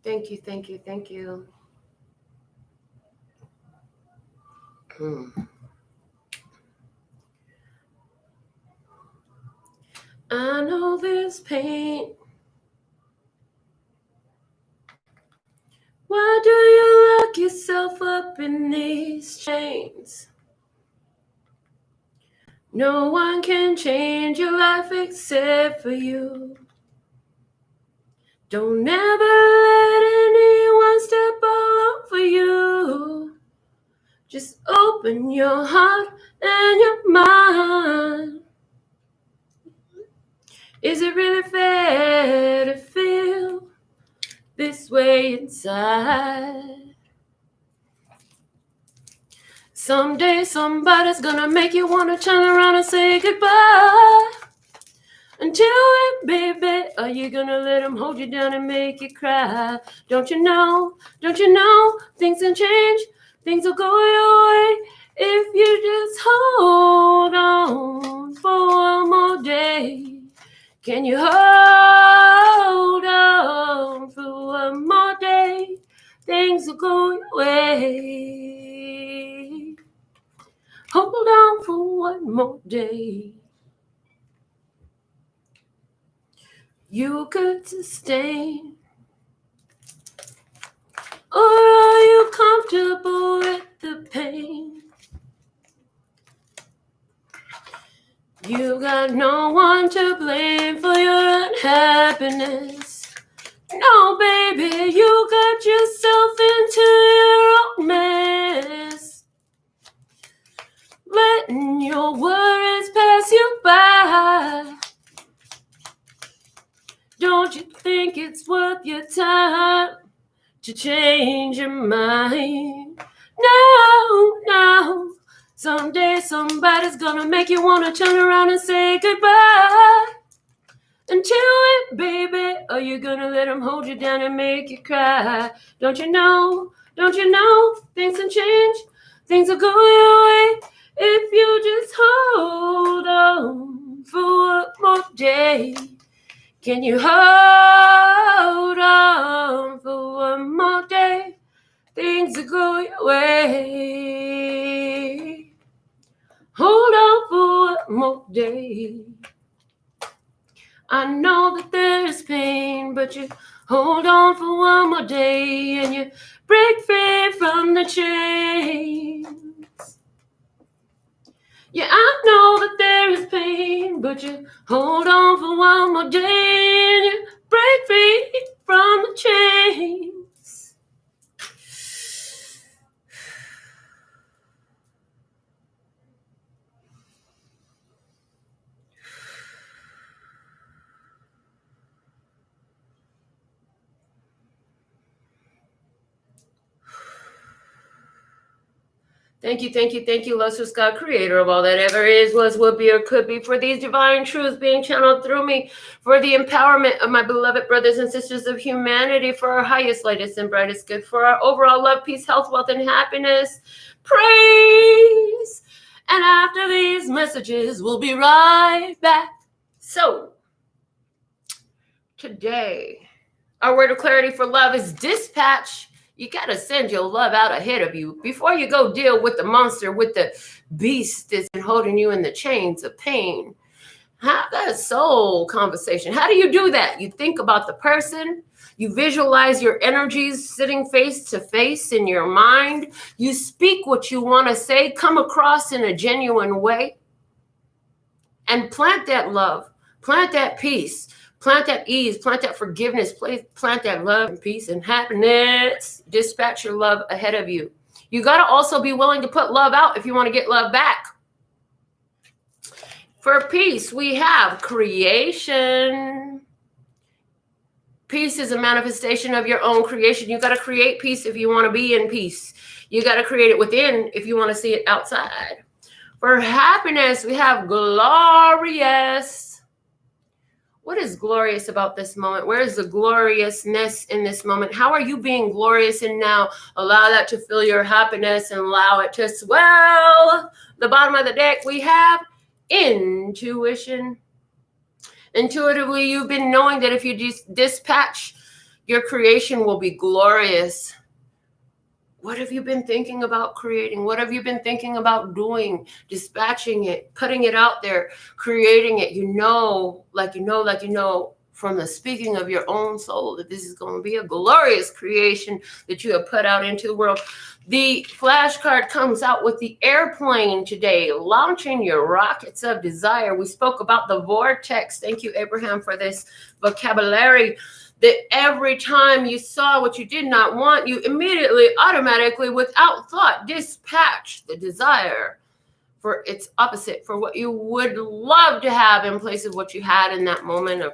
Thank you, thank you, thank you. I know there's pain. Why do you lock yourself up in these chains? No one can change your life except for you. Don't ever let anyone step all over you. Just open your heart and your mind. Is it really fair to feel this way inside? Someday somebody's gonna make you wanna turn around and say goodbye. Until then, baby, are you gonna let them hold you down and make you cry? Don't you know, things can change, things will go your way if you just hold on for one more day. Can you hold on for one more day? Things will go your way. Hold on for one more day. You could sustain, or are you comfortable with the pain? You got no one to blame for your unhappiness. No, baby, you got yourself into your own mess. Letting your worries pass you by. Don't you think it's worth your time to change your mind? No. Someday somebody's gonna make you wanna turn around and say goodbye. Until then, baby, are you gonna let them hold you down and make you cry? Don't you know, things can change, things will go your way if you just hold on for one more day. Can you hold on for one more day? Things will go your way. Hold on for one more day. I know that there's pain, but you hold on for one more day and you break free from the chains. Yeah, I know that there is pain, but you hold on for one more day and you break free from the chains. Thank you, lustrous God, creator of all that ever is, was, will be, or could be, for these divine truths being channeled through me, for the empowerment of my beloved brothers and sisters of humanity, for our highest, lightest, and brightest good, for our overall love, peace, health, wealth, and happiness. Praise! And after these messages, we'll be right back. So, today, our word of clarity for love is dispatch. You got to send your love out ahead of you before you go deal with the monster, with the beast that's been holding you in the chains of pain. Have that soul conversation. How do you do that? You think about the person. You visualize your energies sitting face to face in your mind. You speak what you want to say, come across in a genuine way, and plant that love, plant that peace. Plant that ease, plant that forgiveness, plant that love and peace and happiness. Dispatch your love ahead of you. You got to also be willing to put love out if you want to get love back. For peace, we have creation. Peace is a manifestation of your own creation. You got to create peace if you want to be in peace. You got to create it within if you want to see it outside. For happiness, we have glorious. What is glorious about this moment? Where is the gloriousness in this moment? How are you being glorious in now? Allow that to fill your happiness and allow it to swell. The bottom of the deck, we have intuition. Intuitively, you've been knowing that if you dispatch Your creation will be glorious. What have you been thinking about creating? What have you been thinking about doing? Dispatching it, putting it out there, creating it. You know from the speaking of your own soul that this is going to be a glorious creation that you have put out into the world. The flashcard comes out with the airplane today, launching your rockets of desire. We spoke about the vortex. Thank you, Abraham, for this vocabulary. That every time you saw what you did not want, you immediately, automatically, without thought, dispatch the desire for its opposite, for what you would love to have in place of what you had in that moment of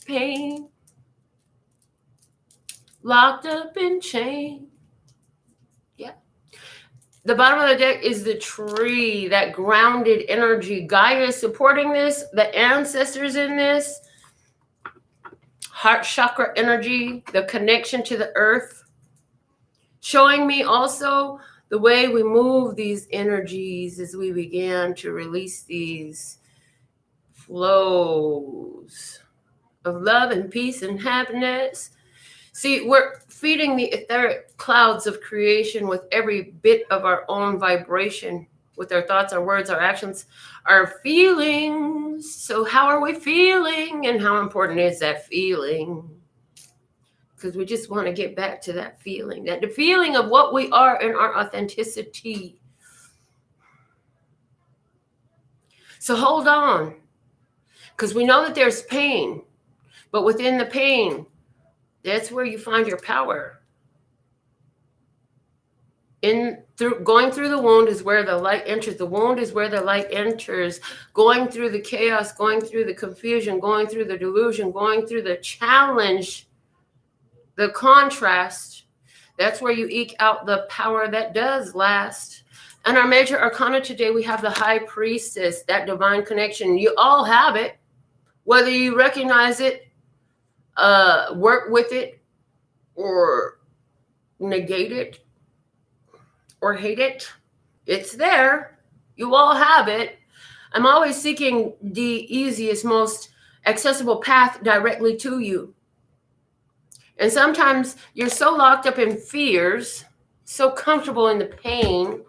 pain, locked up in chains. Yeah. The bottom of the deck is the tree, that grounded energy. Gaia supporting this, the ancestors in this. Heart chakra energy, the connection to the earth. Showing me also the way we move these energies as we began to release these flows of love and peace and happiness. See, we're feeding the etheric clouds of creation with every bit of our own vibration, with our thoughts, our words, our actions, our feelings. So how are we feeling, and how important is that feeling? Because we just want to get back to that feeling, that the feeling of what we are in our authenticity. So hold on, because we know that there's pain, but within the pain, that's where you find your power. Going through the wound is where the light enters. The wound is where the light enters. Going through the chaos, going through the confusion, going through the delusion, going through the challenge, the contrast, that's where you eke out the power that does last. And our major arcana today, we have the high priestess, that divine connection. You all have it, whether you recognize it, work with it, or negate it, or hate it. It's there. You all have it. I'm always seeking the easiest, most accessible path directly to you. And sometimes you're so locked up in fears, so comfortable in the pain,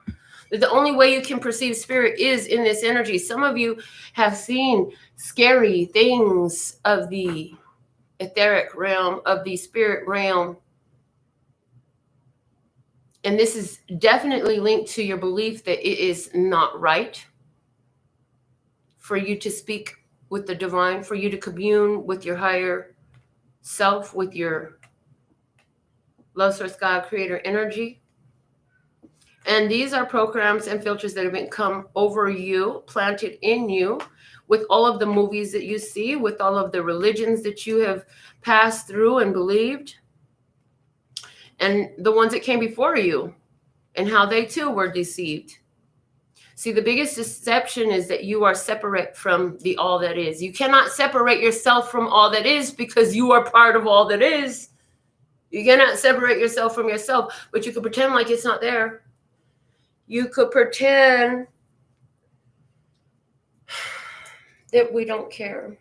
that the only way you can perceive spirit is in this energy. Some of you have seen scary things of the etheric realm, of the spirit realm. And this is definitely linked to your belief that it is not right for you to speak with the divine, for you to commune with your higher self, with your love source, God, creator energy. And these are programs and filters that have been come over you, planted in you, with all of the movies that you see, with all of the religions that you have passed through and believed, and the ones that came before you, and how they too were deceived. See, the biggest deception is that you are separate from the all that is. You cannot separate yourself from all that is, because you are part of all that is. You cannot separate yourself from yourself, but you could pretend like it's not there. You could pretend that we don't care.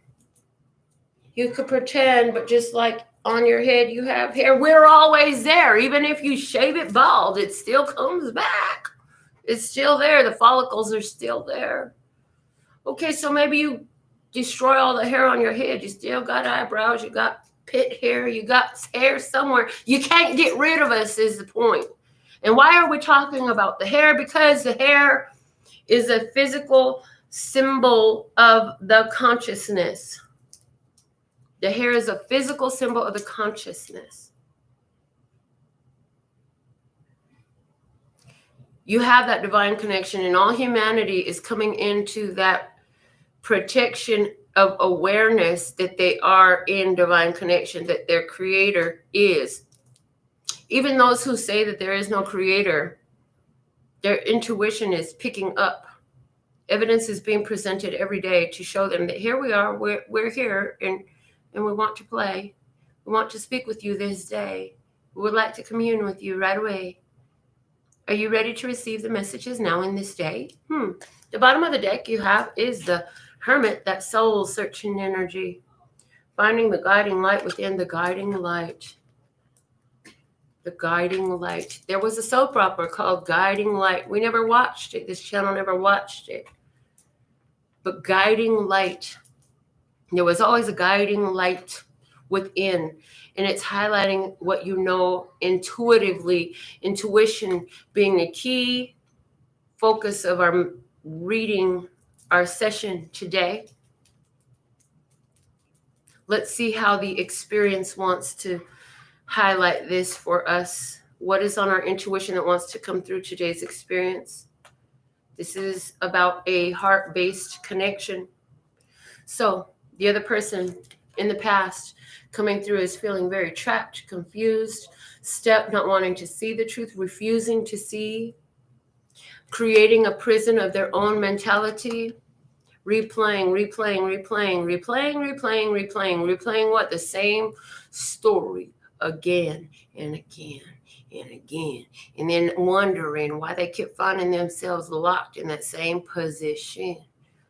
You could pretend, but just like on your head you have hair, we're always there. Even if you shave it bald, it still comes back. It's still there. The follicles are still there. Okay, so maybe you destroy all the hair on your head. You still got eyebrows. You got pit hair. You got hair somewhere. You can't get rid of us is the point. And why are we talking about the hair? Because the hair is a physical symbol of the consciousness. The hair is a physical symbol of the consciousness. You have that divine connection, and all humanity is coming into that protection of awareness that they are in divine connection, that their creator is. Even those who say that there is no creator, their intuition is picking up. Evidence is being presented every day to show them that here we are, we're here, and we want to play. We want to speak with you this day. We would like to commune with you right away. Are you ready to receive the messages now in this day? The bottom of the deck you have is the Hermit, that soul searching energy. Finding the guiding light within the guiding light. The Guiding Light. There was a soap opera called Guiding Light. We never watched it. This channel never watched it. But Guiding Light. There was always a guiding light within. And it's highlighting what you know intuitively. Intuition being the key focus of our reading, our session today. Let's see how the experience wants to highlight this for us. What is on our intuition that wants to come through today's experience? This is about a heart-based connection. So the other person in the past coming through is feeling very trapped, confused, not wanting to see the truth, refusing to see, creating a prison of their own mentality, replaying what? The same story again and again and again, and then wondering why they kept finding themselves locked in that same position,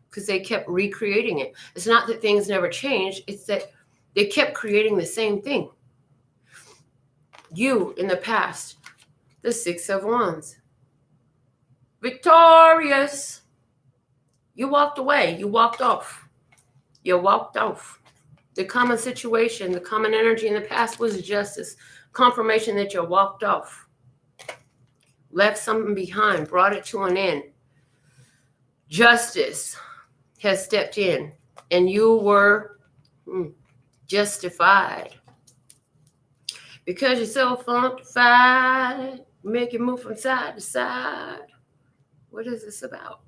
because they kept recreating it. It's not that things never changed, it's that they kept creating the same thing. You in the past, the Six of Wands, victorious. You walked away, you walked off. The common situation, the common energy in the past was justice. Confirmation that you walked off. Left something behind, brought it to an end. Justice has stepped in, and you were justified. Because you're so funkified, make you move from side to side. What is this about?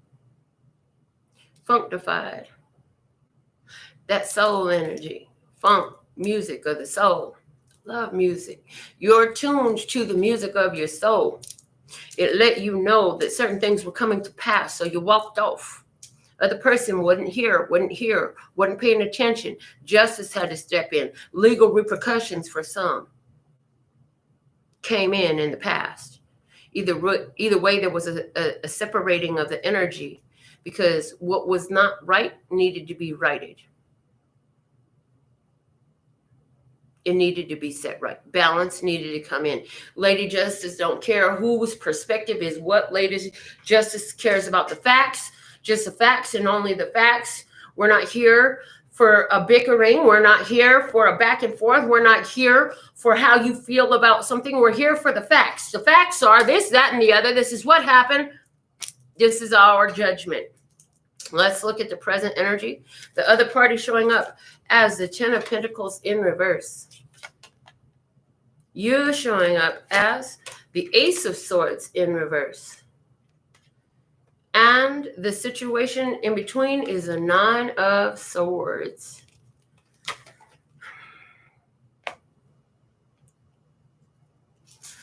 Funkified. That soul energy, funk, music of the soul. Love music. You're tuned to the music of your soul. It let you know that certain things were coming to pass, so you walked off. Other person wasn't here, wasn't paying attention. Justice had to step in. Legal repercussions for some came in the past. Either way, there was a separating of the energy, because what was not right needed to be righted. It needed to be set right. Balance needed to come in. Lady Justice don't care whose perspective is what. Lady Justice cares about the facts, just the facts and only the facts. We're not here for a bickering. We're not here for a back and forth. We're not here for how you feel about something. We're here for the facts. The facts are this, that, and the other. This is what happened. This is our judgment. Let's look at the present energy. The other party showing up as the Ten of Pentacles in reverse. You showing up as the Ace of Swords in reverse. And the situation in between is a Nine of Swords.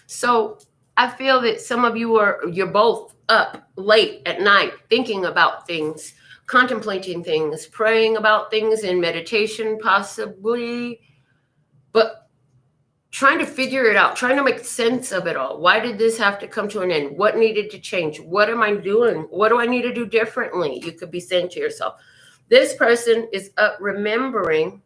So I feel that some of you're both up late at night thinking about things, contemplating things, praying about things in meditation possibly, but trying to figure it out, trying to make sense of it all. Why did this have to come to an end? What needed to change? What am I doing? What do I need to do differently? You could be saying to yourself. This person is up remembering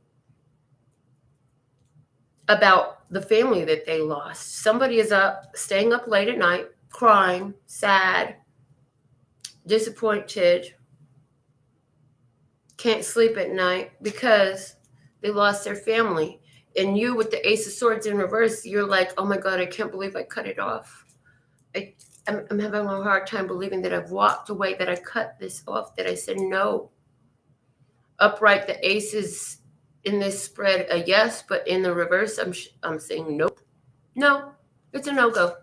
about the family that they lost. Somebody is up, staying up late at night, crying, sad, disappointed, can't sleep at night because they lost their family. And you with the Ace of Swords in reverse, you're like, oh my God, I can't believe I cut it off. I'm having a hard time believing that I've walked away, that I cut this off, that I said no. Upright, the Ace is in this spread a yes, but in the reverse, I'm saying nope. No, it's a no-go.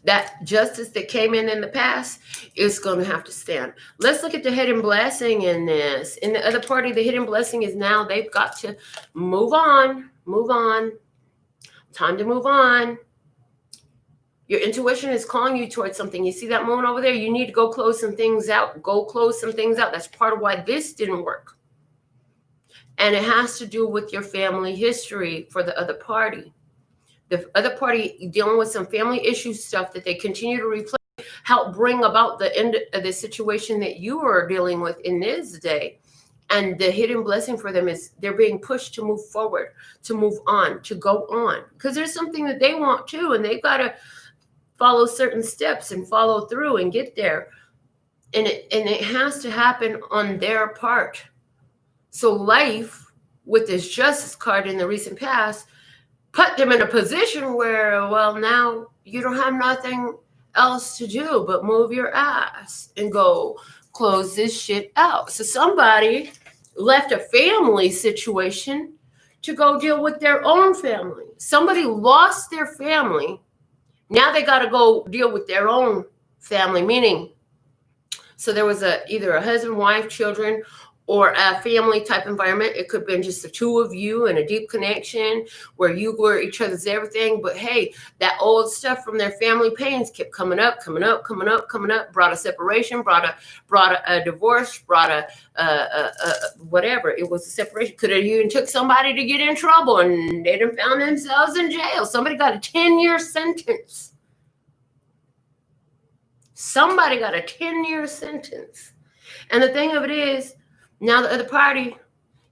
That justice that came in the past is going to have to stand. Let's look at the hidden blessing in this. In the other party, the hidden blessing is now they've got to move on. Move on. Time to move on. Your intuition is calling you towards something. You see that moon over there? You need to go close some things out. Go close some things out. That's part of why this didn't work. And it has to do with your family history for the other party. The other party dealing with some family issue stuff that they continue to replay, help bring about the end of the situation that you are dealing with in this day. And the hidden blessing for them is they're being pushed to move forward, to move on, to go on. Because there's something that they want too, and they've got to follow certain steps and follow through and get there. And it has to happen on their part. So life, with this justice card in the recent past, put them in a position where, well, now you don't have nothing else to do but move your ass and go close this shit out. So somebody left a family situation to go deal with their own family. Somebody lost their family. Now they got to go deal with their own family, meaning, so there was either a husband, wife, children, or a family type environment. It could have been just the two of you and a deep connection where you were each other's everything. But hey, that old stuff from their family pains kept coming up, brought a separation, brought a divorce, brought a whatever. It was a separation. Could have even took somebody to get in trouble and they done found themselves in jail. Somebody got a 10-year sentence. Somebody got a 10-year sentence. And the thing of it is, now the other party,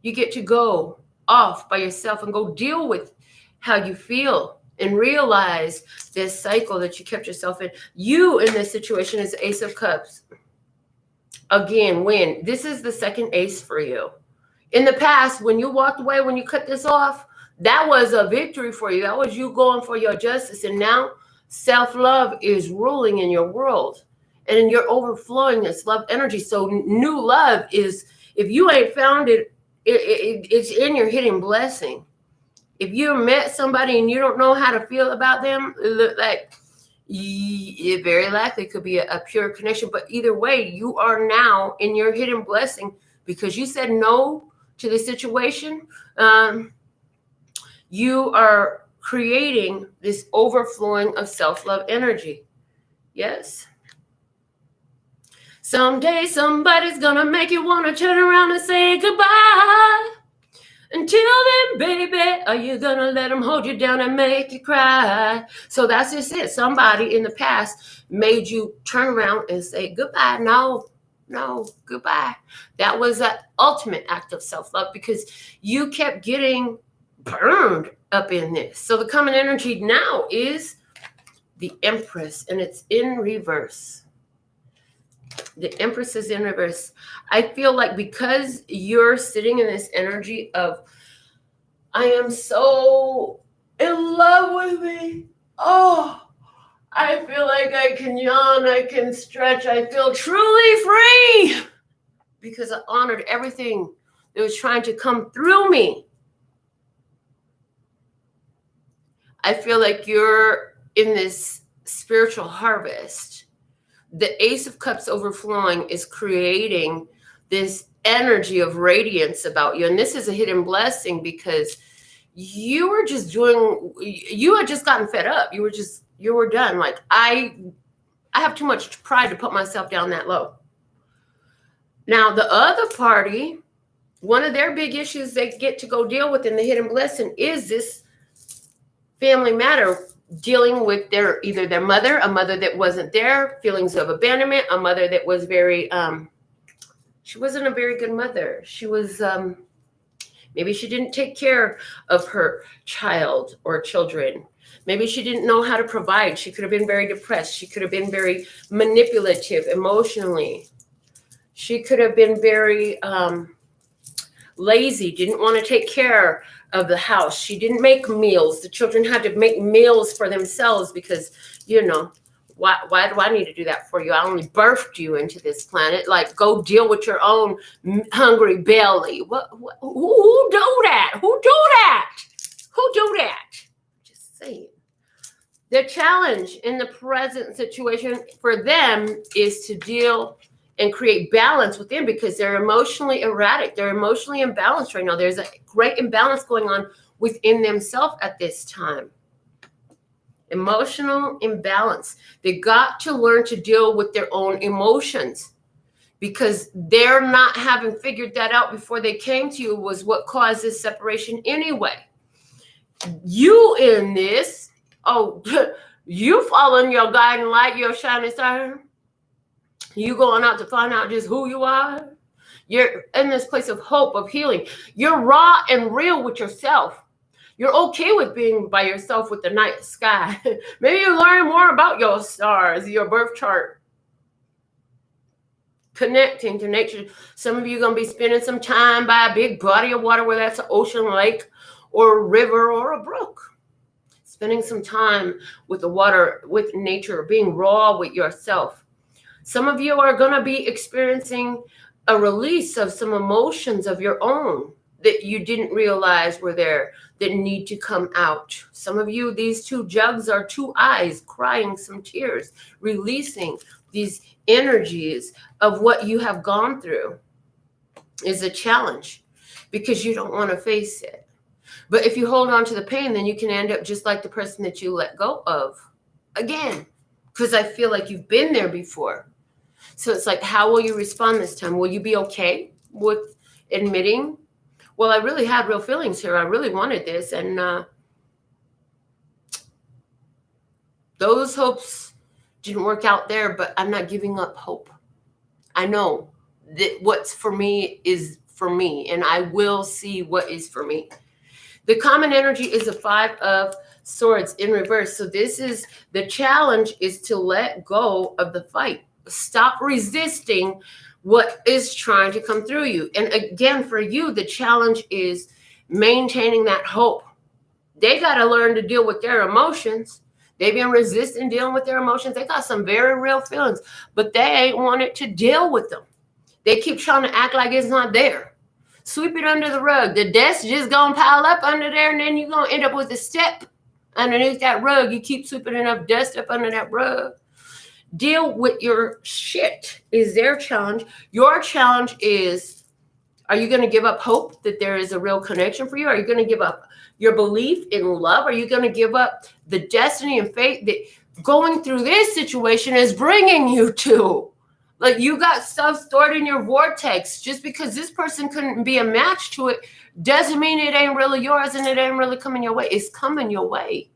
you get to go off by yourself and go deal with how you feel and realize this cycle that you kept yourself in. You in this situation is Ace of Cups. Again, win. This is the second ace for you. In the past, when you walked away, when you cut this off, that was a victory for you. That was you going for your justice. And now self-love is ruling in your world. And you're overflowing this love energy. So new love is, if you ain't found it, it's in your hidden blessing. If you met somebody and you don't know how to feel about them, like it very likely could be a pure connection. But either way, you are now in your hidden blessing because you said no to the situation. You are creating this overflowing of self-love energy. Yes. Someday somebody's gonna make you wanna turn around and say goodbye. Until then, baby, are you gonna let them hold you down and make you cry? So that's just it. Somebody in the past made you turn around and say goodbye. No, goodbye. That was an ultimate act of self-love because you kept getting burned up in this. So the common energy now is the Empress, and it's in reverse. The Empress is in reverse. I feel like because you're sitting in this energy of, I am so in love with me. Oh, I feel like I can yawn, I can stretch. I feel truly free because I honored everything that was trying to come through me. I feel like you're in this spiritual harvest. The Ace of Cups overflowing is creating this energy of radiance about you. And this is a hidden blessing because you were just you had just gotten fed up. You were done. Like, I have too much pride to put myself down that low. Now, the other party, one of their big issues they get to go deal with in the hidden blessing is this family matter, dealing with either their mother, a mother that wasn't there, feelings of abandonment, a mother that was very, she wasn't a very good mother. She was, maybe she didn't take care of her child or children. Maybe she didn't know how to provide. She could have been very depressed. She could have been very manipulative emotionally. She could have been very lazy, didn't want to take care of the house. She didn't make meals. The children had to make meals for themselves because, why do I need to do that for you? I only birthed you into this planet. Like, go deal with your own hungry belly. Who do that? Who do that? Who do that? Just saying. The challenge in the present situation for them is to deal and create balance within because they're emotionally erratic. They're emotionally imbalanced right now. There's a great imbalance going on within themselves at this time. Emotional imbalance. They got to learn to deal with their own emotions because they're not having figured that out before they came to you was what caused this separation anyway. You in this, you following your guiding light, your shining star. You going out to find out just who you are. You're in this place of hope, of healing. You're raw and real with yourself. You're okay with being by yourself with the night sky. Maybe you learn more about your stars, your birth chart. Connecting to nature. Some of you are going to be spending some time by a big body of water, whether that's an ocean, lake, or a river, or a brook. Spending some time with the water, with nature, being raw with yourself. Some of you are going to be experiencing a release of some emotions of your own that you didn't realize were there, that need to come out. Some of you, these two jugs are two eyes crying some tears, releasing these energies of what you have gone through. Is a challenge because you don't want to face it. But if you hold on to the pain, then you can end up just like the person that you let go of again, because I feel like you've been there before. So it's like, how will you respond this time? Will you be okay with admitting, well, I really had real feelings here. I really wanted this. And those hopes didn't work out there, but I'm not giving up hope. I know that what's for me is for me, and I will see what is for me. The common energy is the 5 of Swords in reverse. So this is the challenge, is to let go of the fight. Stop resisting what is trying to come through you. And again, for you, the challenge is maintaining that hope. They got to learn to deal with their emotions. They've been resisting dealing with their emotions. They got some very real feelings, but they ain't wanted to deal with them. They keep trying to act like it's not there. Sweep it under the rug. The dust just gonna pile up under there, and then you're gonna end up with a step underneath that rug. You keep sweeping enough dust up under that rug. Deal with your shit is their challenge. Your challenge is, are you going to give up hope that there is a real connection for you? Are you going to give up your belief in love? Are you going to give up the destiny and fate that going through this situation is bringing you to? Like, you got stuff stored in your vortex. Just because this person couldn't be a match to it doesn't mean it ain't really yours and it ain't really coming your way. It's coming your way.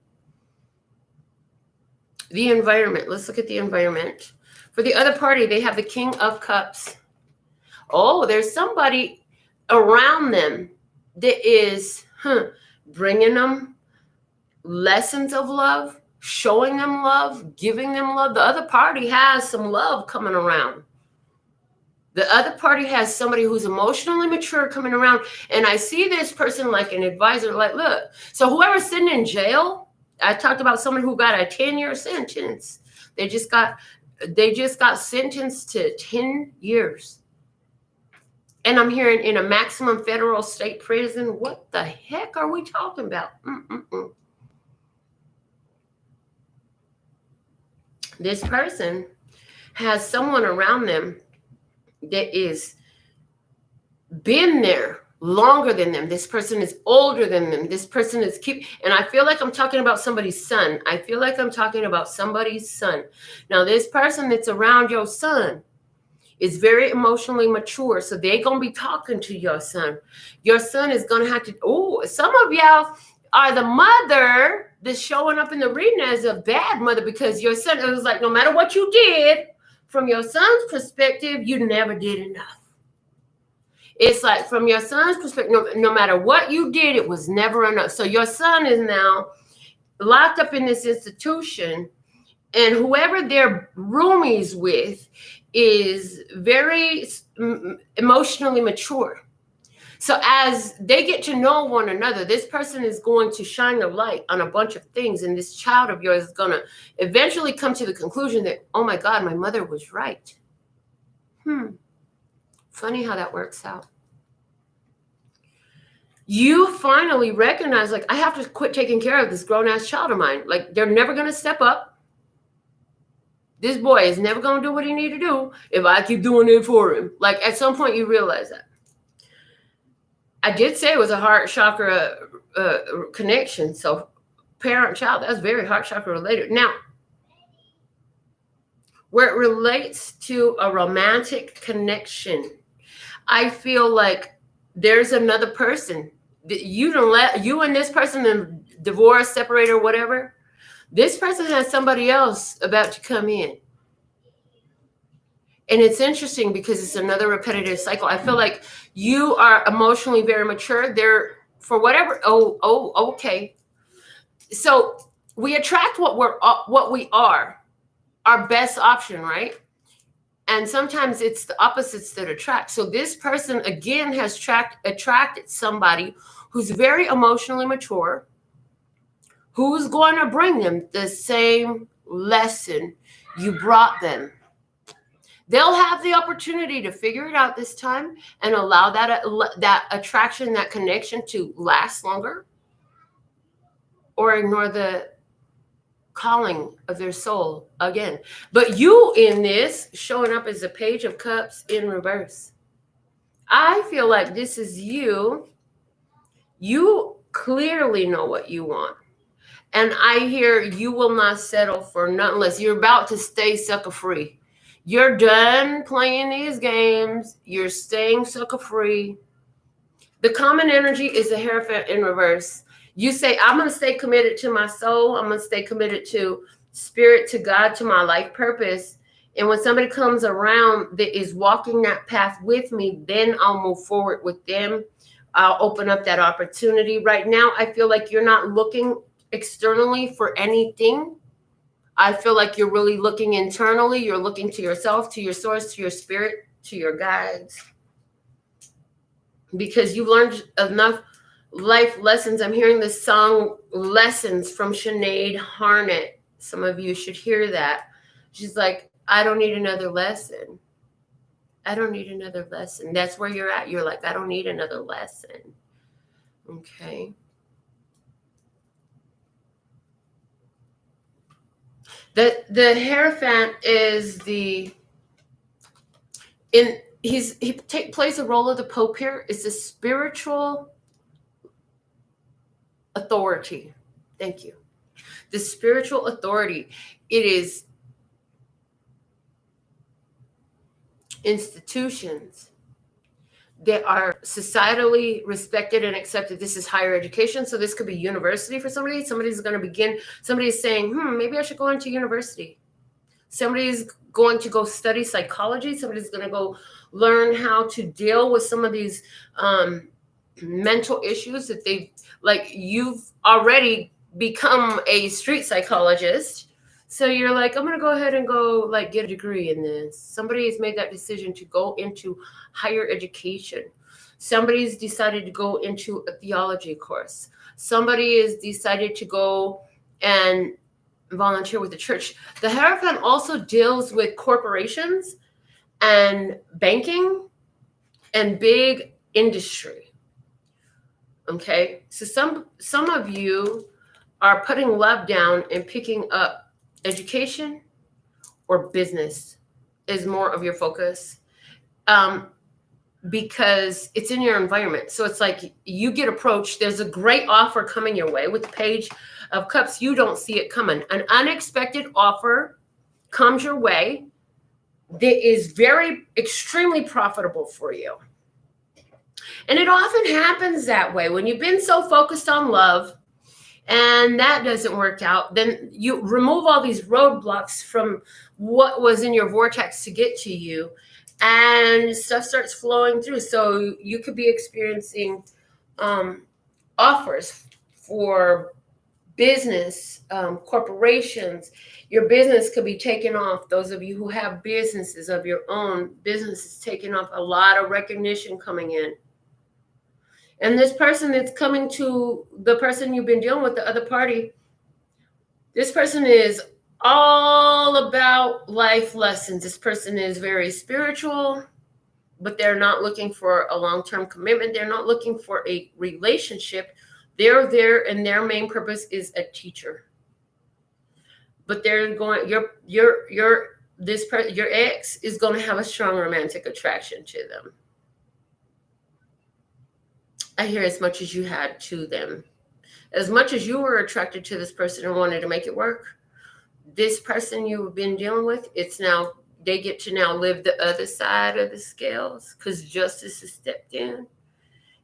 The environment. Let's look at the environment. For the other party, they have the King of Cups. Oh, there's somebody around them that is bringing them lessons of love, showing them love, giving them love. The other party has some love coming around. The other party has somebody who's emotionally mature coming around. And I see this person like an advisor, like, look, so whoever's sitting in jail, I talked about someone who got a 10-year sentence. They just got sentenced to 10 years. And I'm hearing in a maximum federal state prison. What the heck are we talking about? This person has someone around them that is been there longer than them. This person is older than them. This person is and I feel like I'm talking about somebody's son. I feel like I'm talking about somebody's son. Now, this person that's around your son is very emotionally mature. So they're going to be talking to your son. Your son is going to have to, some of y'all are the mother that's showing up in the reading as a bad mother, because your son, it was like, no matter what you did, from your son's perspective, you never did enough. It's like, from your son's perspective, no matter what you did, it was never enough. So your son is now locked up in this institution, and whoever they're roomies with is very emotionally mature. So as they get to know one another, this person is going to shine a light on a bunch of things. And this child of yours is going to eventually come to the conclusion that, oh my God, my mother was right. Funny how that works out. You finally recognize, like, I have to quit taking care of this grown-ass child of mine. Like, they're never going to step up. This boy is never going to do what he need to do if I keep doing it for him. Like, at some point, you realize that. I did say it was a heart chakra connection. So parent-child, that's very heart chakra related. Now, where it relates to a romantic connection, I feel like there's another person that you don't let, you and this person divorce, separate, or whatever. This person has somebody else about to come in. And it's interesting because it's another repetitive cycle. I feel like you are emotionally very mature. There, for whatever. Okay. So we attract what we are, our best option, right? And sometimes it's the opposites that attract. So this person again has attracted somebody who's very emotionally mature, who's going to bring them the same lesson you brought them. They'll have the opportunity to figure it out this time and allow that attraction, that connection to last longer, or ignore the calling of their soul again. But you in this showing up as a Page of Cups in reverse. I feel like this is you. You clearly know what you want. And I hear you will not settle for nothing less. You're about to stay sucker free. You're done playing these games. You're staying sucker free. The common energy is the Hierophant in reverse. You say, I'm going to stay committed to my soul. I'm going to stay committed to spirit, to God, to my life purpose. And when somebody comes around that is walking that path with me, then I'll move forward with them. I'll open up that opportunity. Right now, I feel like you're not looking externally for anything. I feel like you're really looking internally. You're looking to yourself, to your source, to your spirit, to your guides. Because you've learned enough life lessons. I'm hearing the song Lessons from Sinead Harnett. Some of you should hear that. She's like, I don't need another lesson. I don't need another lesson. That's where you're at. You're like, I don't need another lesson. Okay. The Hierophant is he plays a role of the Pope here. It's a spiritual authority. Thank you. The spiritual authority. It is institutions that are societally respected and accepted. This is higher education. So this could be university for somebody. Somebody's going to begin. Somebody's saying, maybe I should go into university. Somebody's going to go study psychology. Somebody's going to go learn how to deal with some of these mental issues that you've already become a street psychologist. So you're like, I'm going to go ahead and go get a degree in this. Somebody has made that decision to go into higher education. Somebody's decided to go into a theology course. Somebody has decided to go and volunteer with the church. The Hierophant also deals with corporations and banking and big industry. Okay. So some of you are putting love down and picking up education or business is more of your focus, because it's in your environment. So it's like you get approached. There's a great offer coming your way with the Page of Cups. You don't see it coming. An unexpected offer comes your way that is extremely profitable for you. And it often happens that way when you've been so focused on love and that doesn't work out, then you remove all these roadblocks from what was in your vortex to get to you, and stuff starts flowing through. So you could be experiencing offers for business, corporations. Your business could be taken off. Those of you who have businesses of your own, business is taking off. A lot of recognition coming in. And this person that's coming to the person you've been dealing with, the other party, this person is all about life lessons. This person is very spiritual, but they're not looking for a long-term commitment. They're not looking for a relationship. They're there, and their main purpose is a teacher. But they're going, your ex is going to have a strong romantic attraction to them. I hear as much as you had to them. As much as you were attracted to this person and wanted to make it work, this person you've been dealing with, they get to now live the other side of the scales because justice has stepped in.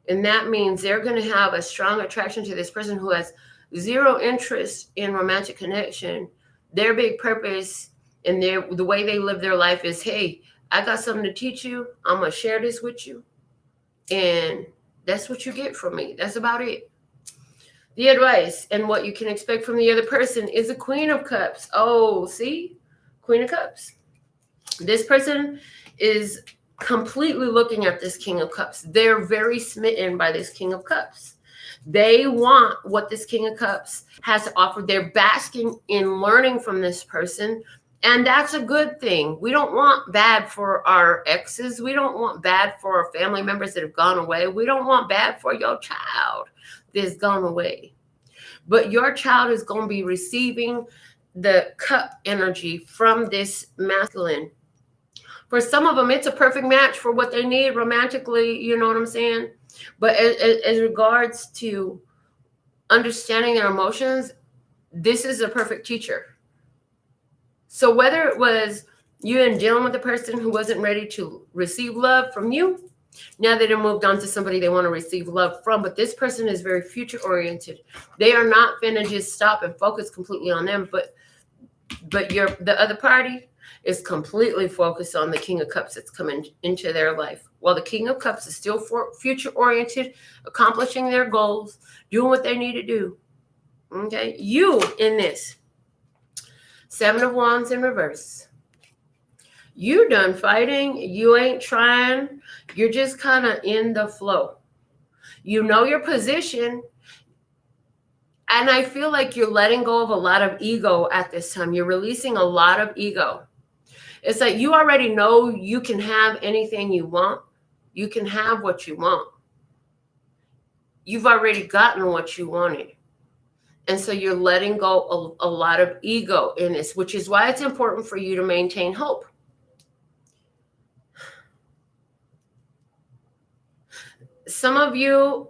And that means they're going to have a strong attraction to this person who has zero interest in romantic connection. Their big purpose and the way they live their life is, hey, I got something to teach you. I'm going to share this with you. And that's what you get from me. That's about it. The advice and what you can expect from the other person is a Queen of Cups. Oh, see? Queen of Cups. This person is completely looking at this King of Cups. They're very smitten by this King of Cups. They want what this King of Cups has to offer. They're basking in learning from this person. And that's a good thing. We don't want bad for our exes. We don't want bad for our family members that have gone away. We don't want bad for your child that's gone away. But your child is going to be receiving the cup energy from this masculine. For some of them, it's a perfect match for what they need romantically. You know what I'm saying? But as regards to understanding their emotions, this is a perfect teacher. So whether it was you and dealing with a person who wasn't ready to receive love from you, now they have moved on to somebody they want to receive love from, but this person is very future oriented. They are not finna just stop and focus completely on them, but the other party is completely focused on the King of Cups that's coming into their life. While the King of Cups is still future oriented, accomplishing their goals, doing what they need to do. Okay, you in this. 7 of Wands in reverse. You done fighting. You ain't trying. You're just kind of in the flow. You know your position. And I feel like you're letting go of a lot of ego at this time. You're releasing a lot of ego. It's like you already know you can have anything you want. You can have what you want. You've already gotten what you wanted. And so you're letting go a lot of ego in this, which is why it's important for you to maintain hope. Some of you,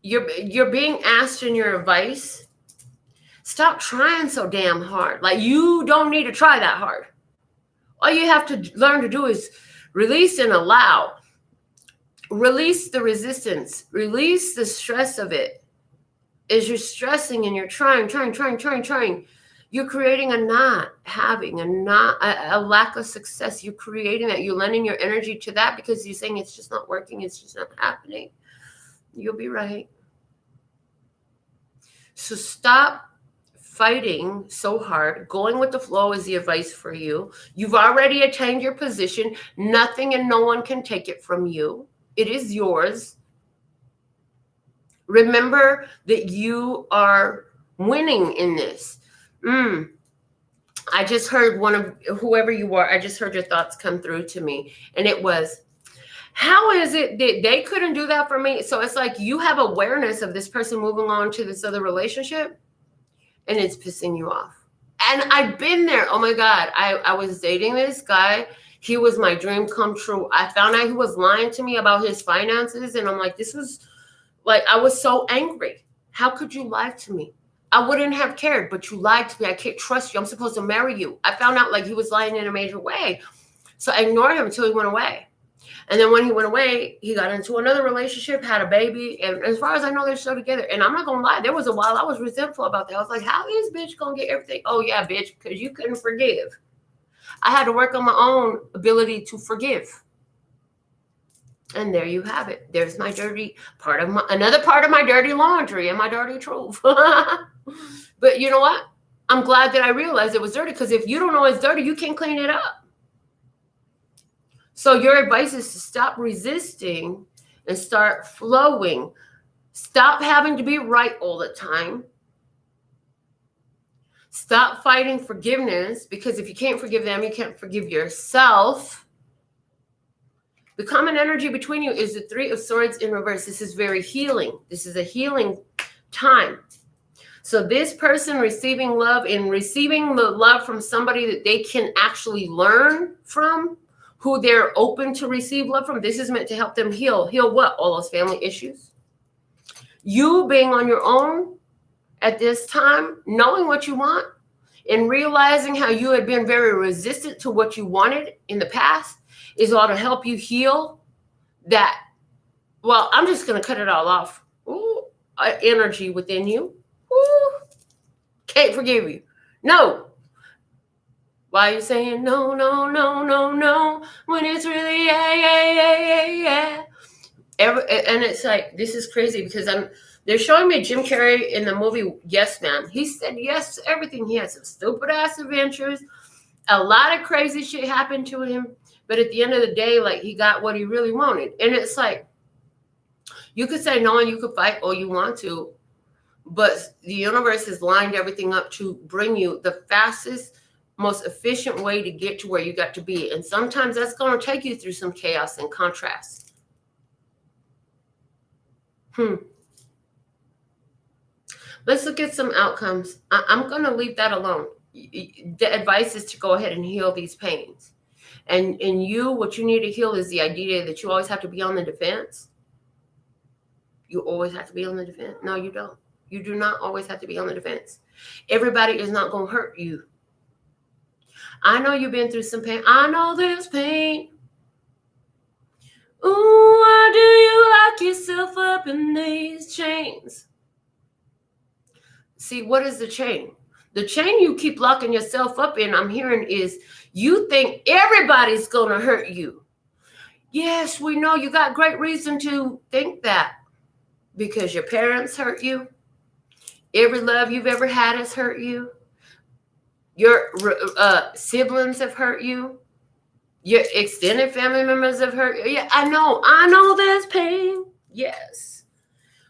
you're being asked in your advice, stop trying so damn hard. Like, you don't need to try that hard. All you have to learn to do is release and allow. Release the resistance. Release the stress of it. As you're stressing and you're trying, you're creating a not having, a lack of success. You're creating that. You're lending your energy to that because you're saying it's just not working. It's just not happening. You'll be right. So stop fighting so hard. Going with the flow is the advice for you. You've already attained your position. Nothing and no one can take it from you. It is yours. Remember that you are winning in this. I just heard one of whoever you are, I just heard your thoughts come through to me. And it was, how is it that they couldn't do that for me? So it's like you have awareness of this person moving on to this other relationship and it's pissing you off. And I've been there. Oh my God. I was dating this guy. He was my dream come true. I found out he was lying to me about his finances. And I'm like, this was like, I was so angry. How could you lie to me? I wouldn't have cared, but you lied to me. I can't trust you. I'm supposed to marry you. I found out like he was lying in a major way. So I ignored him until he went away. And then when he went away, he got into another relationship, had a baby. And as far as I know, they're still together. And I'm not going to lie. There was a while I was resentful about that. I was like, how is bitch going to get everything? Oh, yeah, bitch, because you couldn't forgive. I had to work on my own ability to forgive. And there you have it. There's my dirty part of another part of my dirty laundry and my dirty truth. But you know what? I'm glad that I realized it was dirty, because if you don't know it's dirty, you can't clean it up. So your advice is to stop resisting and start flowing. Stop having to be right all the time. Stop fighting forgiveness, because if you can't forgive them, you can't forgive yourself. The common energy between you is the 3 of Swords in reverse. This is very healing. This is a healing time. So this person receiving love and receiving the love from somebody that they can actually learn from, who they're open to receive love from, this is meant to help them heal. Heal what? All those family issues. You being on your own at this time, knowing what you want and realizing how you had been very resistant to what you wanted in the past, is all to help you heal that, well, I'm just going to cut it all off. Ooh, energy within you. Ooh, can't forgive you. No. Why are you saying no, no, no, no, no, when it's really yeah, yeah, yeah, yeah, yeah? And it's like, this is crazy because they're showing me Jim Carrey in the movie Yes Man. He said yes to everything. He had some stupid ass adventures. A lot of crazy shit happened to him. But at the end of the day, like, he got what he really wanted. And it's like, you could say no and you could fight all you want to, but the universe has lined everything up to bring you the fastest, most efficient way to get to where you got to be. And sometimes that's going to take you through some chaos and contrast. Let's look at some outcomes. I'm going to leave that alone. The advice is to go ahead and heal these pains. And what you need to heal is the idea that you always have to be on the defense. You always have to be on the defense. No, you don't. You do not always have to be on the defense. Everybody is not going to hurt you. I know you've been through some pain. I know there's pain. Ooh, why do you lock yourself up in these chains? See, what is the chain? The chain you keep locking yourself up in, I'm hearing, is you think everybody's going to hurt you. Yes, we know you got great reason to think that, because your parents hurt you. Every love you've ever had has hurt you. Your siblings have hurt you. Your extended family members have hurt you. Yeah, I know there's pain. Yes.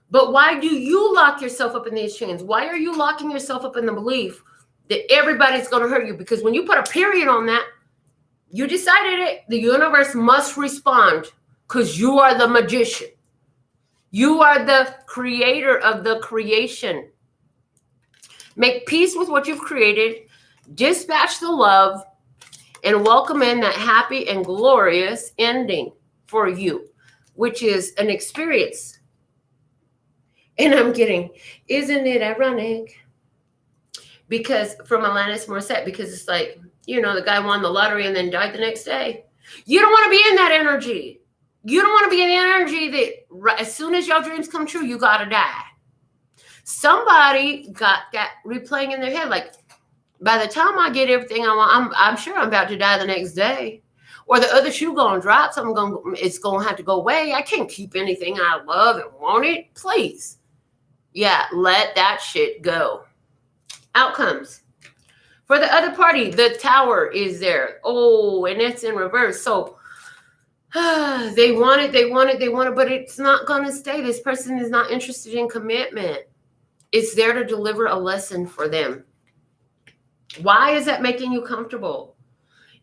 But why do you lock yourself up in these chains? Why are you locking yourself up in the belief that everybody's going to hurt you? Because when you put a period on that, you decided it. The universe must respond because you are the magician. You are the creator of the creation. Make peace with what you've created. Dispatch the love and welcome in that happy and glorious ending for you, which is an experience. And I'm kidding. Isn't it ironic? Because from Alanis Morissette, because it's like, the guy won the lottery and then died the next day. You don't want to be in that energy. You don't want to be in the energy that as soon as your dreams come true, you got to die. Somebody got that replaying in their head. Like, by the time I get everything I want, I'm sure I'm about to die the next day. Or the other shoe going to drop. It's going to have to go away. I can't keep anything I love and want it. Please. Yeah, let that shit go. Outcomes. For the other party, the tower is there. Oh, and it's in reverse. So they want it, but it's not going to stay. This person is not interested in commitment. It's there to deliver a lesson for them. Why is that making you comfortable?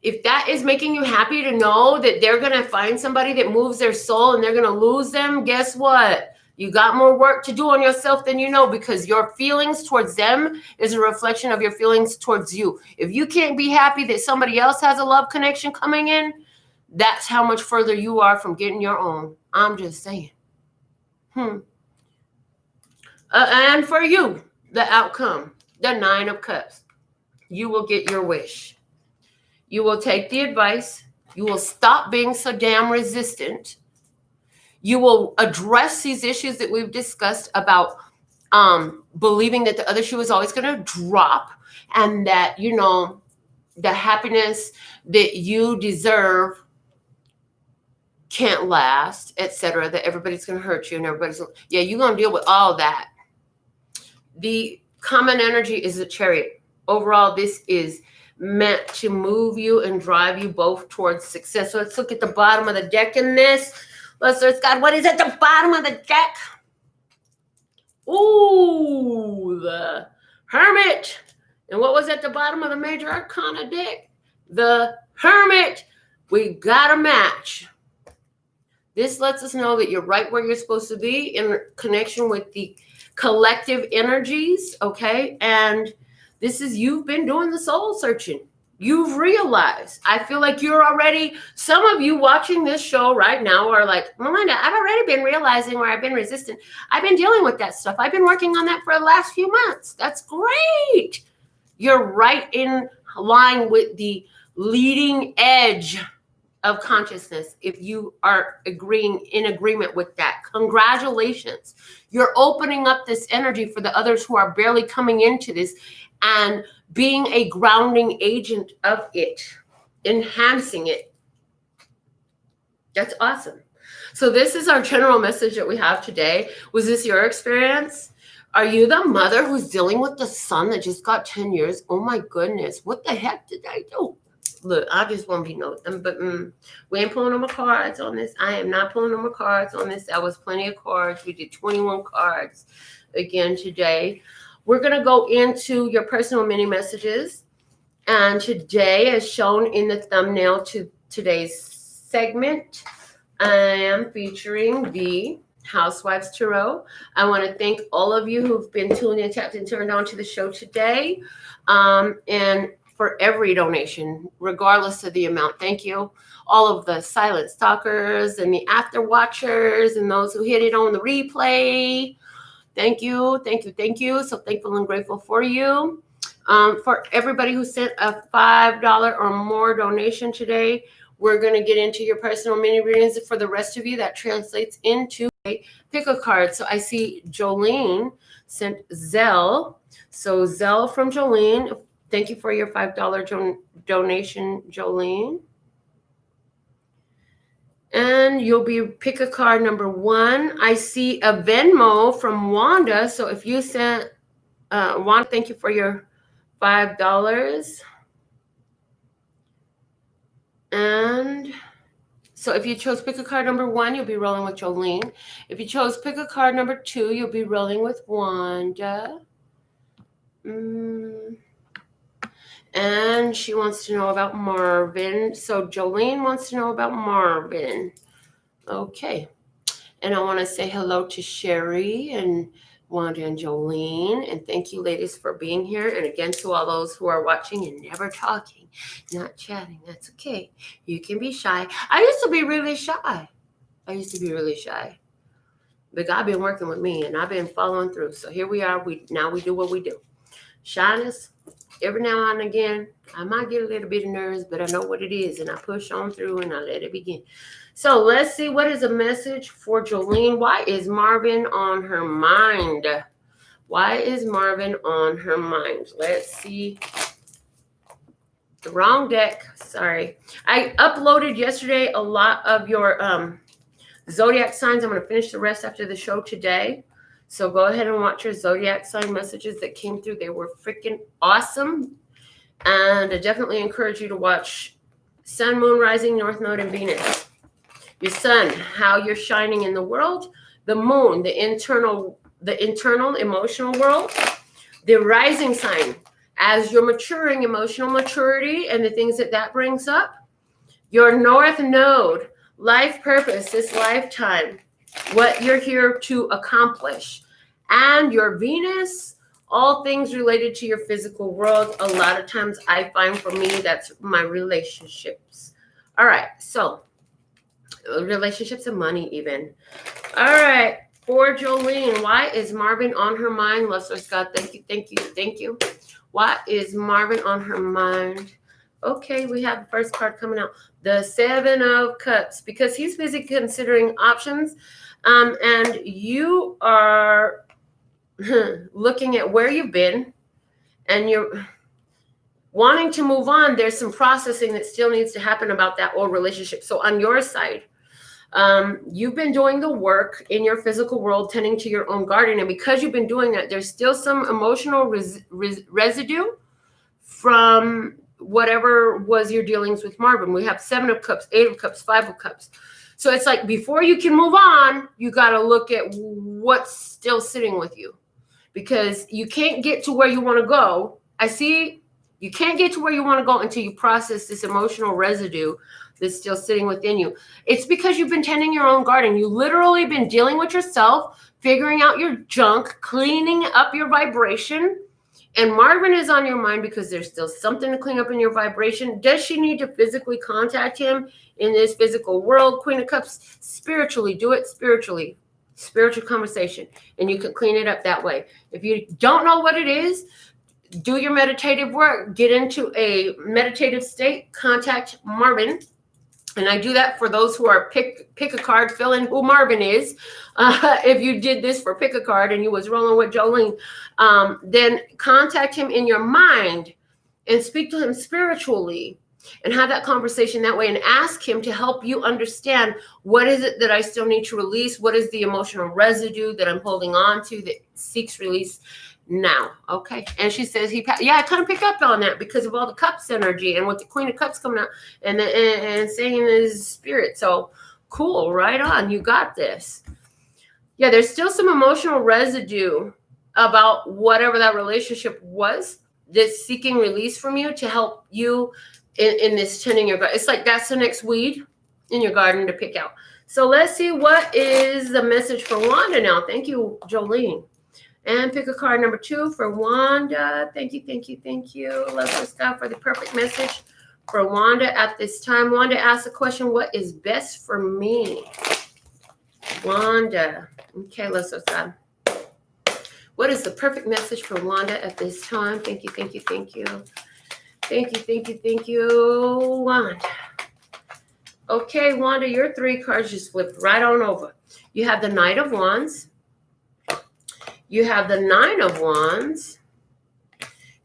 If that is making you happy to know that they're going to find somebody that moves their soul and they're going to lose them, guess what? You got more work to do on yourself than you know, because your feelings towards them is a reflection of your feelings towards you. If you can't be happy that somebody else has a love connection coming in, that's how much further you are from getting your own. I'm just saying. And for you, the outcome, the 9 of Cups. You will get your wish. You will take the advice. You will stop being so damn resistant. You will address these issues that we've discussed about believing that the other shoe is always going to drop, and that, the happiness that you deserve can't last, etc., that everybody's going to hurt you and you're going to deal with all that. The common energy is the Chariot. Overall, this is meant to move you and drive you both towards success. So let's look at the bottom of the deck in this. Let's search, God, what is at the bottom of the deck? Ooh, the Hermit. And what was at the bottom of the Major Arcana deck? The Hermit. We got a match. This lets us know that you're right where you're supposed to be in connection with the collective energies, okay? And this is, you've been doing the soul searching. You've realized. I feel like you're already, some of you watching this show right now are like, Melinda, I've already been realizing where I've been resistant. I've been dealing with that stuff. I've been working on that for the last few months. That's great. You're right in line with the leading edge of consciousness. If you are in agreement with that, congratulations. You're opening up this energy for the others who are barely coming into this. and being a grounding agent of it, enhancing it. That's awesome. So this is our general message that we have today. Was this your experience? Are you the mother who's dealing with the son that just got 10 years? Oh my goodness, what the heck did I do? Look, I just want to be noting, but we ain't pulling no more cards on this. I am not pulling no more cards on this. That was plenty of cards. We did 21 cards again today. We're going to go into your personal mini messages. And today, as shown in the thumbnail to today's segment, I am featuring the Housewives Tarot. I want to thank all of you who've been tuned in, tapped, and turned on to the show today. And for every donation, regardless of the amount. Thank you. All of the silent stalkers and the after watchers and those who hit it on the replay. Thank you. Thank you. Thank you. So thankful and grateful for you. For everybody who sent a $5 or more donation today, we're going to get into your personal mini readings. For the rest of you, that translates into a pick a card. So I see Jolene sent Zelle. So Zelle from Jolene. Thank you for your $5 donation, Jolene. And you'll be pick a card number 1. I see a Venmo from Wanda. So if you sent, Wanda, thank you for your $5. And so if you chose pick a card number 1, you'll be rolling with Jolene. If you chose pick a card number 2, you'll be rolling with Wanda. And she wants to know about Marvin. So Jolene wants to know about Marvin. Okay. And I want to say hello to Sherry and Wanda and Jolene. And thank you, ladies, for being here. And again, to all those who are watching and never talking, not chatting, that's okay. You can be shy. I used to be really shy. But God been working with me, and I've been following through. So here we are. Now we do what we do. Shyness. Every now and again, I might get a little bit of nerves, but I know what it is, and I push on through, and I let it begin. So let's see, what is a message for Jolene? Why is Marvin on her mind? Why is Marvin on her mind? Let's see. The wrong deck. Sorry. I uploaded yesterday a lot of your zodiac signs. I'm going to finish the rest after the show today. So go ahead and watch your zodiac sign messages that came through. They were freaking awesome. And I definitely encourage you to watch Sun, Moon, Rising, North Node, and Venus. Your sun, how you're shining in the world. The moon, the internal emotional world. The rising sign, as you're maturing, emotional maturity and the things that brings up. Your North Node, life purpose, this lifetime. What you're here to accomplish. And your Venus, all things related to your physical world. A lot of times I find for me, that's my relationships. All right, so relationships and money even. All right, for Jolene, why is Marvin on her mind? Love source God, thank you, thank you, thank you. Why is Marvin on her mind? Okay, we have the first card coming out. The 7 of Cups, because he's busy considering options. And you are looking at where you've been and you're wanting to move on. There's some processing that still needs to happen about that old relationship. So on your side, you've been doing the work in your physical world, tending to your own garden. And because you've been doing that, there's still some emotional residue from whatever was your dealings with Marvin. We have 7 of Cups, 8 of Cups, 5 of Cups. So it's like before you can move on, you got to look at what's still sitting with you, because you can't get to where you want to go. I see you can't get to where you want to go until you process this emotional residue that's still sitting within you. It's because you've been tending your own garden. You literally been dealing with yourself, figuring out your junk, cleaning up your vibration. And Marvin is on your mind because there's still something to clean up in your vibration. Does she need to physically contact him in this physical world? Queen of Cups, spiritually, do it spiritually. Spiritual conversation. And you can clean it up that way. If you don't know what it is, do your meditative work. Get into a meditative state. Contact Marvin And I do that for those who are pick a card, fill in who Marvin is. If you did this for pick a card and you was rolling with Jolene, then contact him in your mind and speak to him spiritually and have that conversation that way and ask him to help you understand what is it that I still need to release? What is the emotional residue that I'm holding on to that seeks release now? Okay. And she says, yeah, I kind of pick up on that because of all the cups energy and with the Queen of Cups coming out and saying his spirit. So cool. Right on. You got this. Yeah. There's still some emotional residue about whatever that relationship was that's seeking release from you to help you in this tending your garden. It's like that's the next weed in your garden to pick out. So let's see what is the message for Wanda now. Thank you, Jolene. And pick a card number 2 for Wanda. Thank you, thank you, thank you. Let's just go for the perfect message for Wanda at this time. Wanda asked the question, what is best for me? Wanda. Okay, let's go. What is the perfect message for Wanda at this time? Thank you, thank you, thank you. Thank you, thank you, thank you, Wanda. Okay, Wanda, your 3 cards just flipped right on over. You have the Knight of Wands. You have the 9 of Wands.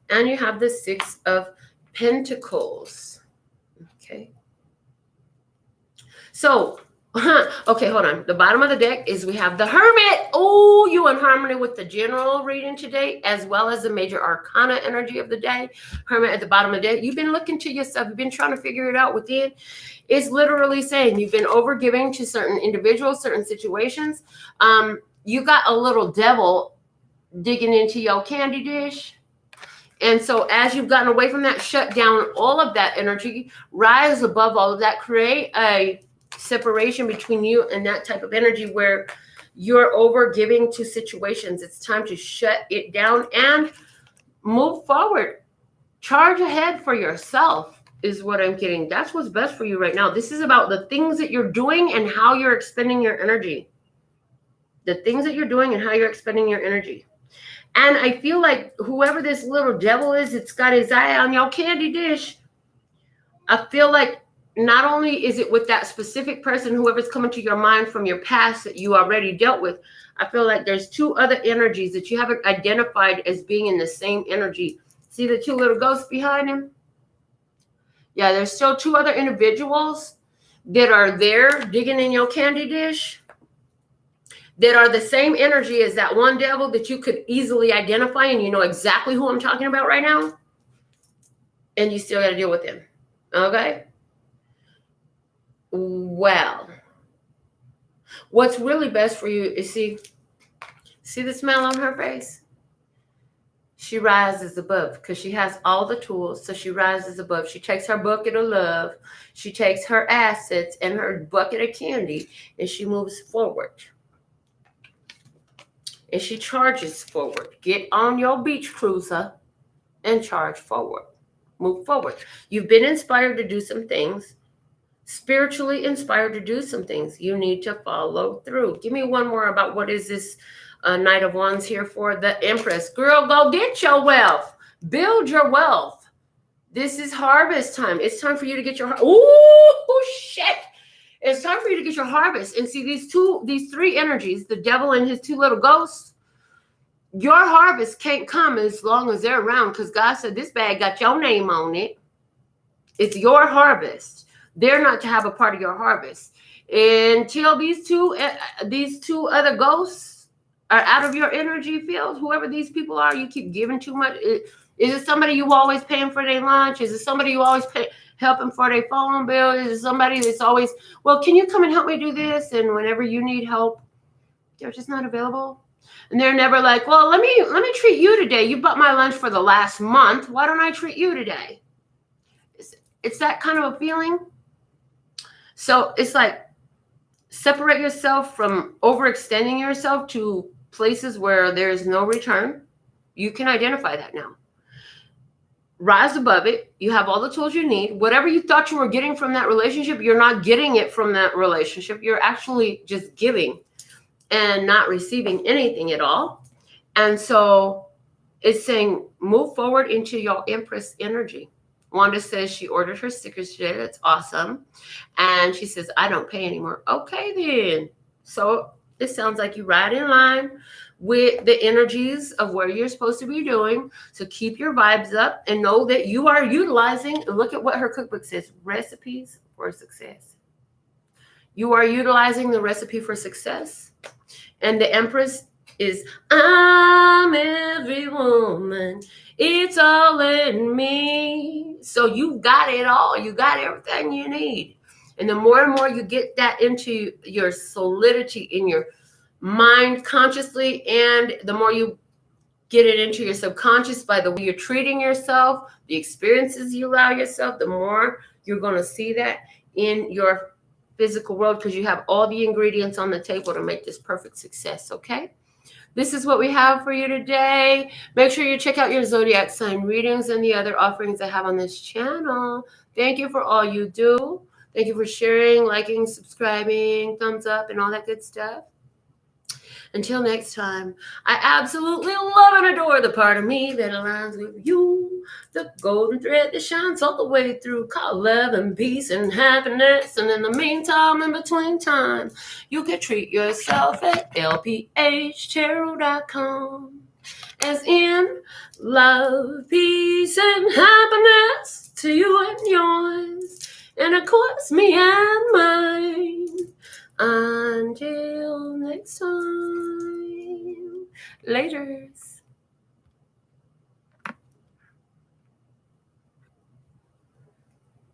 And you have the 6 of Pentacles. Okay. So, okay, hold on. The bottom of the deck is we have the Hermit. Oh, you in harmony with the general reading today, as well as the major arcana energy of the day. Hermit at the bottom of the deck. You've been looking to yourself. You've been trying to figure it out within. It's literally saying you've been overgiving to certain individuals, certain situations. You got a little devil digging into your candy dish. And so as you've gotten away from that, shut down all of that energy, rise above all of that, create a separation between you and that type of energy where you're over giving to situations. It's time to shut it down and move forward. Charge ahead for yourself is what I'm getting. That's what's best for you right now. This is about the things that you're doing and how you're expending your energy. The things that you're doing and how you're expending your energy. And I feel like whoever this little devil is, it's got his eye on your candy dish. I feel like not only is it with that specific person, whoever's coming to your mind from your past that you already dealt with, I feel like there's 2 other energies that you haven't identified as being in the same energy. See the 2 little ghosts behind him? Yeah, there's still 2 other individuals that are there digging in your candy dish that are the same energy as that one devil that you could easily identify, and you know exactly who I'm talking about right now. And you still got to deal with him. Okay? Well, what's really best for you is see the smile on her face? She rises above because she has all the tools. So she rises above. She takes her bucket of love. She takes her assets and her bucket of candy, and she moves forward. And she charges forward. Get on your beach cruiser and charge forward. Move forward. You've been inspired to do some things. Spiritually inspired to do some things. You need to follow through. Give me one more about what is this Knight of Wands here for? The Empress. Girl, go get your wealth. Build your wealth. This is harvest time. It's time for you to get your... Ooh, shit. It's time for you to get your harvest. And see these 3 energies, the devil and his 2 little ghosts, your harvest can't come as long as they're around because God said this bag got your name on it. It's your harvest. They're not to have a part of your harvest. Until these two other ghosts are out of your energy field, whoever these people are, you keep giving too much. Is it somebody you always paying for their lunch? Is it somebody you always helping for their phone bill? Is it somebody that's always, well, can you come and help me do this? And whenever you need help, they're just not available. And they're never like, well, let me treat you today. You bought my lunch for the last month. Why don't I treat you today? It's that kind of a feeling. So it's like separate yourself from overextending yourself to places where there's no return. You can identify that now. Rise above it. You have all the tools you need. Whatever you thought you were getting from that relationship, you're not getting it from that relationship. You're actually just giving and not receiving anything at all. And so it's saying move forward into your Empress energy. Wanda says she ordered her stickers today. That's awesome. And she says, I don't pay anymore. Okay, then. So it sounds like you ride in line with the energies of where you're supposed to be doing. So keep your vibes up and know that you are utilizing. Look at what her cookbook says, recipes for success. You are utilizing the recipe for success. And the Empress is, I'm every woman. It's all in me. So you got it all. You got everything you need. And the more and more you get that into your solidity in your mind consciously, and the more you get it into your subconscious by the way you're treating yourself, the experiences you allow yourself, the more you're going to see that in your physical world, because you have all the ingredients on the table to make this perfect success. Okay, this is what we have for you today. Make sure you check out your zodiac sign readings and the other offerings I have on this channel. Thank you for all you do. Thank you for sharing, liking, subscribing, thumbs up, and all that good stuff. Until next time, I absolutely love and adore the part of me that aligns with you. The golden thread that shines all the way through, called love and peace and happiness. And in the meantime, in between time, you can treat yourself at lphtarot.com. As in love, peace, and happiness to you and yours. And of course, me and mine. Until next time, laters.